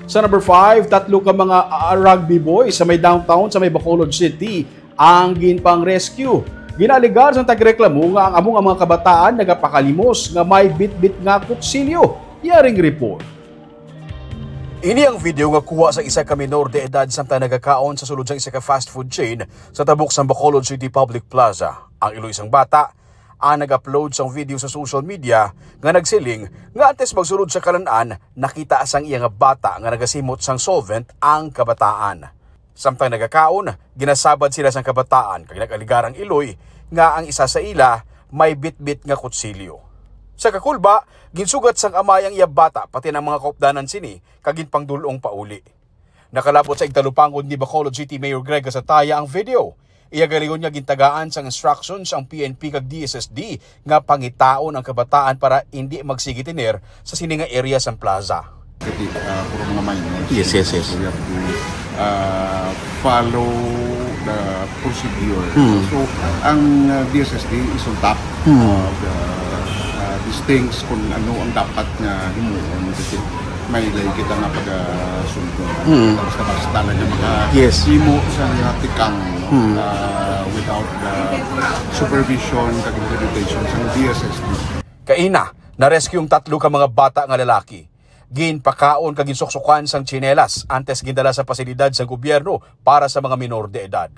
Sa number 5, tatlo ka mga rugby boys sa may downtown sa may Bacolod City ang ginpang rescue. Ginaligar sa tagreklamo nga ang among mga kabataan nagapakalimos nga may bit-bit nga kutsilyo. Yaring report. Ini ang video nga kuha sa isa ka minor de edad samtang nagakaon sa sulod sa isa ka fast food chain sa tabok sa Bacolod City Public Plaza. Ang ilo isang bata ang nag-upload sa video sa social media nga nagsiling nga antes magsulod sa kalanaan nakita asang iya nga bata nga nagasimot sang solvent ang kabataan. Samtang nagakaon, ginasabad sila sang kabataan kag nag-aligarang iloy nga ang isa sa ila may bit-bit nga kutsilyo. Sa kakulba, ginsugat sang amay ang iya bata pati ng mga kaupdanan sini kag ginpangdulong pauli. Nakalapot sa igtalupangod ni Bacolod City Mayor Greg Gasataya ang video. Iya galingon niya gintagaan sang instructions ang PNP kag DSSD nga pangitaon ang kabataan para hindi magsigitiner sa sininga area sa plaza. Kasi puro mga minors. Yes. We have to follow the procedure. So ang DSSD is on top of these things kung ano ang dapat nga himuon kasi may lay kita nga pag-sundo. Basta lang yung himo sa tikang without the supervision kag implementation sa DSSD. Kaina, na-rescue yung tatlo ka mga bata nga lalaki. Ginpakaon kag ginsuksukan sang tsinelas antes gindala sa pasilidad sa gobyerno para sa mga minor de edad.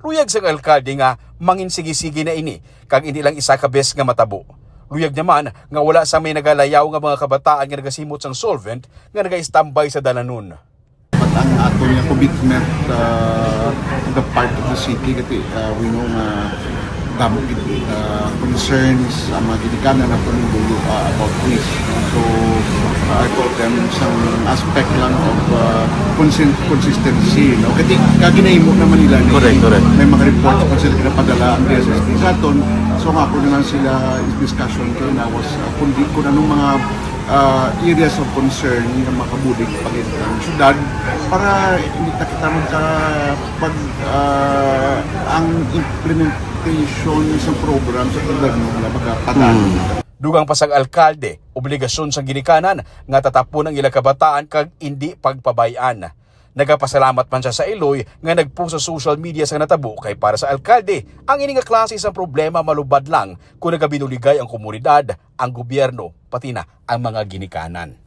Luyag sang alkalde nga manginsigi-sigi na ini kag hindi lang isa ka bes nga matabo. Luyag naman nga wala sa may nagalayaw nga mga kabataan nga nagasimot sang solvent nga naga-standby sa dalanon. But ang ato nga commitment the part of the city kasi we know nga damo concerns ang mga ginikanan na panundulo about this. So I told them some aspect lang of consistency. No? Kasi kaginahimo naman nila correct. May mga reports kung sila pinapadala ang DSSD sa aton. So nga po naman sila discussion ko na was kung anong mga areas of concern na makabulig pag ang syudad para hindi kita pag ang implementation sa program sa gobyerno na magpatalo. Dugang pasang alkalde, obligasyon sa ginikanan nga tatapon ang ilang kabataan kag hindi pagpabayaan. Nagapasalamat man siya sa iloy nga nagpost sa social media sa natabo kay para sa alkalde, ang ini nga klase sa problema malubad lang kung nagabinuligay ang komunidad, ang gobyerno, pati na ang mga ginikanan.